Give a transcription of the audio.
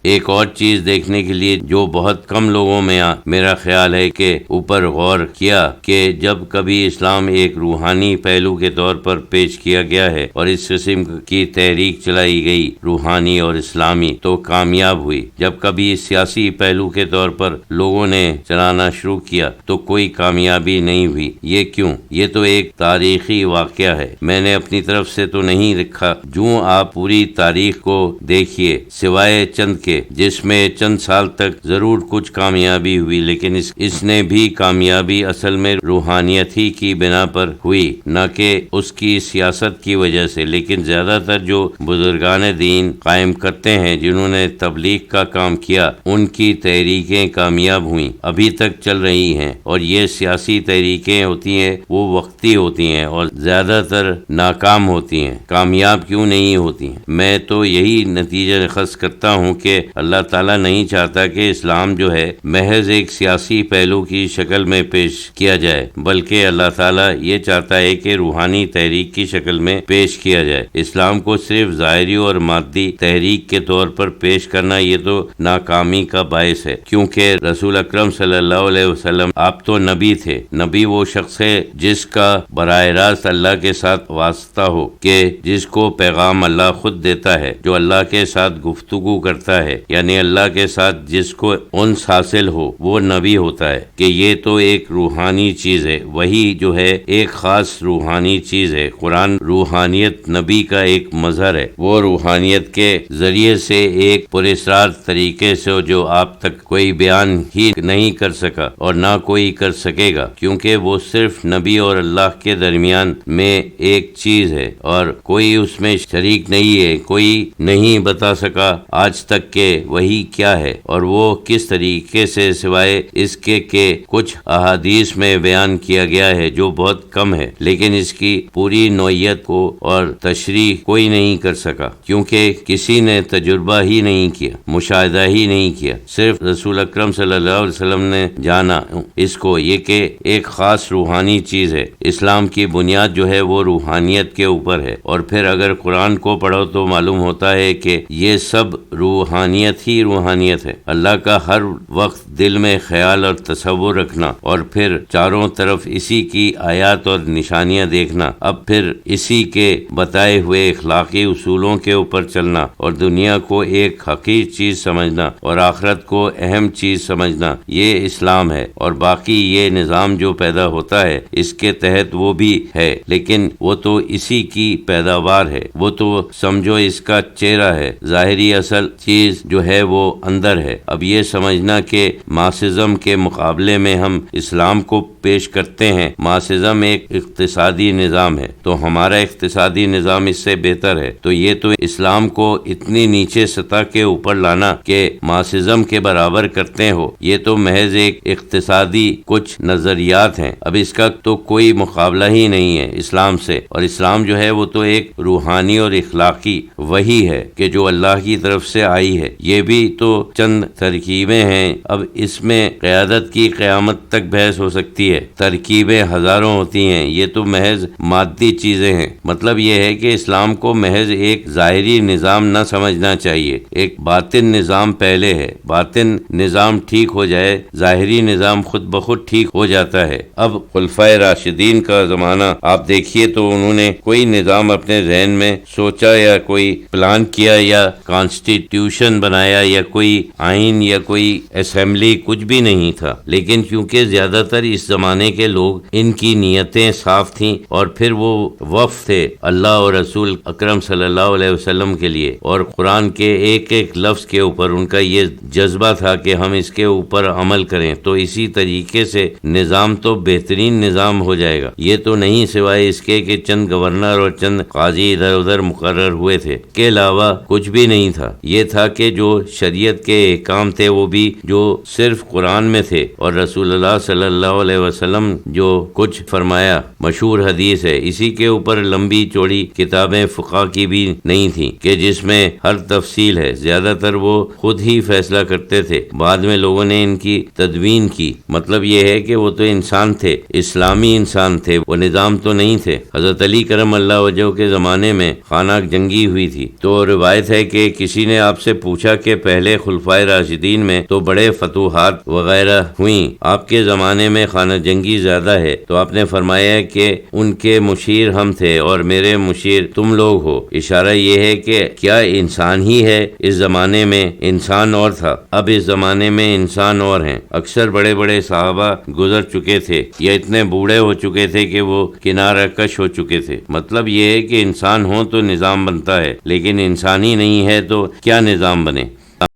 ایک اور چیز دیکھنے کے لیے جو بہت کم لوگوں میں میرا خیال ہے کہ اوپر غور کیا کہ جب کبھی اسلام ایک روحانی پہلو کے طور پر پیش کیا گیا ہے اور اس قسم کی تحریک چلائی گئی روحانی اور اسلامی تو کامیاب ہوئی، جب کبھی سیاسی پہلو کے طور پر لوگوں نے چلانا شروع کیا تو کوئی کامیابی نہیں ہوئی۔ یہ کیوں؟ یہ تو ایک تاریخی واقعہ ہے، میں نے اپنی طرف سے تو نہیں لکھا۔ جو آپ پوری تاریخ کو دیکھیے سوائے چند کے جس میں چند سال تک ضرور کچھ کامیابی ہوئی، لیکن اس نے بھی کامیابی اصل میں روحانیت ہی کی بنا پر ہوئی، نہ کہ اس کی سیاست کی وجہ سے۔ لیکن زیادہ تر جو بزرگان دین قائم کرتے ہیں جنہوں نے تبلیغ کا کام کیا، ان کی تحریکیں کامیاب ہوئیں، ابھی تک چل رہی ہیں، اور یہ سیاسی تحریکیں ہوتی ہیں وہ وقتی ہوتی ہیں اور زیادہ تر ناکام ہوتی ہیں، کامیاب کیوں نہیں ہوتی ہیں؟ میں تو یہی نتیجہ اخذ کرتا ہوں کہ اللہ تعالیٰ نہیں چاہتا کہ اسلام جو ہے محض ایک سیاسی پہلو کی شکل میں پیش کیا جائے، بلکہ اللہ تعالیٰ یہ چاہتا ہے کہ روحانی تحریک کی شکل میں پیش کیا جائے۔ اسلام کو صرف ظاہری اور مادی تحریک کے طور پر پیش کرنا یہ تو ناکامی کا باعث ہے، کیونکہ رسول اکرم صلی اللہ علیہ وسلم آپ تو نبی تھے۔ نبی وہ شخص ہے جس کا براہ راست اللہ کے ساتھ واسطہ ہو، کہ جس کو پیغام اللہ خود دیتا ہے، جو اللہ کے ساتھ گفتگو کرتا ہے، یعنی اللہ کے ساتھ جس کو انس حاصل ہو وہ نبی ہوتا ہے۔ کہ یہ تو ایک روحانی چیز ہے، وہی جو ہے ایک خاص روحانی چیز ہے۔ قرآن روحانیت نبی کا ایک مظہر ہے، وہ روحانیت کے ذریعے سے ایک پراسرار طریقے سے جو آپ تک کوئی بیان ہی نہیں کر سکا اور نہ کوئی کر سکے گا، کیونکہ وہ صرف نبی اور اللہ کے درمیان میں ایک چیز ہے اور کوئی اس میں شریک نہیں ہے۔ کوئی نہیں بتا سکا آج تک کہ وہی کیا ہے اور وہ کس طریقے سے، سوائے اس کے کہ کچھ احادیث میں بیان کیا گیا ہے جو بہت کم ہے، لیکن اس کی پوری نوعیت کو اور تشریح کوئی نہیں کر سکا، کیونکہ کسی نے تجربہ ہی نہیں کیا، مشاہدہ ہی نہیں کیا، صرف رسول اکرم صلی اللہ علیہ وسلم نے جانا اس کو، یہ کہ ایک خاص روحانی چیز ہے۔ اسلام کی بنیاد جو ہے وہ روحانیت کے اوپر ہے، اور پھر اگر قرآن کو پڑھو تو معلوم ہوتا ہے کہ یہ سب روحانیت ہی روحانیت ہے۔ اللہ کا ہر وقت دل میں خیال اور تصور رکھنا، اور پھر چاروں طرف اسی کی آیات اور نشانیاں دیکھنا، اب پھر اسی کے بتائے ہوئے اخلاقی اصولوں کے اوپر چلنا، اور دنیا کو ایک حقیر چیز سمجھنا اور آخرت کو اہم چیز سمجھنا، یہ اسلام ہے۔ اور باقی یہ نظام جو پیدا ہوتا ہے اس کے تحت وہ بھی ہے، لیکن وہ تو اسی کی پیداوار ہے، وہ تو سمجھو اس کا چہرہ ہے، ظاہری اصل چیز جو ہے وہ اندر ہے۔ اب یہ سمجھنا کہ مارکسزم کے مقابلے میں ہم اسلام کو پیش کرتے ہیں، مارکسزم ایک اقتصادی نظام ہے تو ہمارا اقتصادی نظام اس سے بہتر ہے، تو یہ تو اسلام کو اتنی نیچے سطح کے اوپر لانا کہ مارکسزم کے برابر کرتے ہو، یہ تو محض ایک اقتصادی کچھ نظریات ہیں۔ اب اس کا تو کوئی مقابلہ ہی نہیں ہے اسلام سے، اور اسلام جو ہے وہ تو ایک روحانی اور اخلاقی وحی ہے کہ جو اللہ کی طرف سے آئی ہے۔ یہ بھی تو چند ترکیبیں ہیں، اب اس میں قیادت کی قیامت تک بحث ہو سکتی ہے، ترکیبیں ہزاروں ہوتی ہیں، یہ تو محض مادی چیزیں ہیں۔ مطلب یہ ہے کہ اسلام کو محض ایک ظاہری نظام نہ سمجھنا چاہیے، ایک باطن نظام پہلے ہے، باطن نظام ٹھیک ہو جائے ظاہری نظام خود بخود ٹھیک ہو جاتا ہے۔ اب خلفائے راشدین کا زمانہ آپ دیکھیے تو انہوں نے کوئی نظام اپنے ذہن میں سوچا یا کوئی پلان کیا یا کانسٹیٹیوشن بنایا یا کوئی آئین یا کوئی اسمبلی، کچھ بھی نہیں تھا، لیکن کیونکہ زیادہ تر اس زمانے کے لوگ ان کی نیتیں صاف تھیں، اور پھر وہ وفد تھے اللہ اور رسول اکرم صلی اللہ علیہ وسلم کے لیے، اور قرآن کے ایک ایک لفظ کے اوپر ان کا یہ جذبہ تھا کہ ہم اس کے اوپر عمل کریں، تو اسی طریقے سے نظام تو بہترین نظام ہو جائے گا۔ یہ تو نہیں سوائے اس کے کہ چند گورنر اور چند قاضی ادھر ادھر مقرر ہوئے تھے، کے علاوہ کچھ بھی نہیں تھا۔ یہ تھا کہ جو شریعت کے احکام تھے وہ بھی جو صرف قرآن میں تھے، اور رسول اللہ صلی اللہ علیہ وسلم جو کچھ فرمایا، مشہور حدیث ہے، اسی کے اوپر لمبی چوڑی کتابیں فقہ کی بھی نہیں تھیں کہ جس میں ہر تفصیل ہے، زیادہ تر وہ خود ہی فیصلہ کرتے تھے، بعد میں لوگوں نے ان کی تدوین کی۔ مطلب یہ ہے کہ وہ تو انسان تھے، اسلامی انسان تھے، وہ نظام تو نہیں تھے۔ حضرت علی کرم اللہ وجہہ کے زمانے میں خانہ جنگی ہوئی تھی، تو روایت ہے کہ کسی نے آپ سے پوچھا کہ پہلے خلفائے راشدین میں تو بڑے فتوحات وغیرہ ہوئیں، آپ کے زمانے میں خانہ جنگی زیادہ ہے، تو آپ نے فرمایا کہ ان کے مشیر ہم تھے اور میرے مشیر تم لوگ ہو۔ اشارہ یہ ہے کہ کیا انسان ہی ہے؟ اس زمانے میں انسان اور تھا، اب اس زمانے میں انسان اور ہیں۔ اکثر بڑے بڑے صحابہ گزر چکے تھے یا اتنے بوڑھے ہو چکے تھے کہ وہ کنارہ کش ہو چکے تھے۔ مطلب یہ ہے کہ انسان ہو تو نظام بنتا ہے، لیکن انسان ہی نہیں ہے تو کیا نظام بنے؟